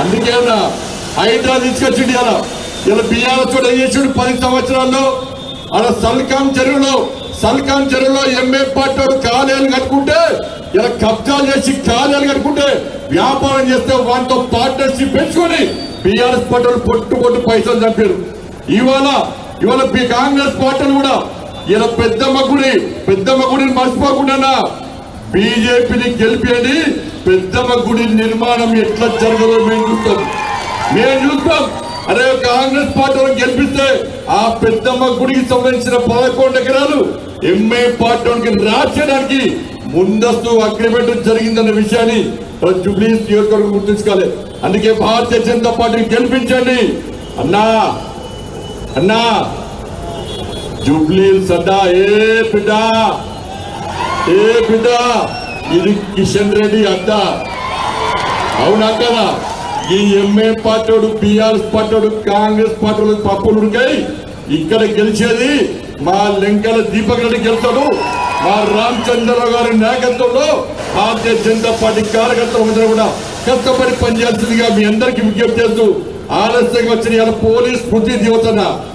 అందుకేనా హైడ్రా తీసుకొచ్చిండు ఇలా బీఆర్ఎస్ కూడా చేసాడు 10 సంవత్సరాల్లో. అలా సల్కాన్ చెరువులో ఎంఏ పార్టీ కాలేలు కట్టుకుంటే ఇలా కబ్జాలు చేసి కాలేలు కట్టుకుంటే వ్యాపారం చేస్తే వాటితో పార్ట్నర్షిప్ పెంచుకొని బీఆర్ఎస్ పార్టీలు పొట్టు పైసలు చంపారు. ఇవాళ కాంగ్రెస్ పార్టీలు కూడా ఇలా పెద్దమ్మ గుడిని మర్చిపోకుండా బీజేపీని గెలిపేది పెద్దమ్మ గుడి నిర్మాణం ఎట్లా జరగదో మేము చూస్తాం. అదే కాంగ్రెస్ పార్టీని గెలిపిస్తే ఆ పెద్దమ్మ గుడికి సంబంధించిన 11 ఎకరాలు ఎంఏ పార్టీకి రాసేయడానికి ముందస్తు అగ్రిమెంట్ జరిగిందన్న విషయాన్ని జూబ్లీహిల్స్ నియోజకవర్గం గుర్తుంచుకోవాలి. అందుకే భారతీయ జనతా పార్టీని గెలిపించండి అన్నా. జూబ్లీహిల్స్ అడ్డా ఏ బిడ్డ ఇది కిషన్ రెడ్డి అడ్డా, అవునా కదా? ఈ MA party BRS party Congress party పప్పులు ఉడికాయి. ఇక్కడ గెలిచేది మా లెంకల దీపక్ రెడ్డి గెలుస్తాడు. మా రామచంద్రరావు గారి నాయకత్వంలో భారతీయ జనతా పార్టీ కార్యకర్తలు కూడా కష్టపడి పనిచేస్తుందిగా మీ అందరికీ విజ్ఞప్తి చేస్తూ ఆలస్యంగా వచ్చిన పోలీస్ స్మృతి దివసన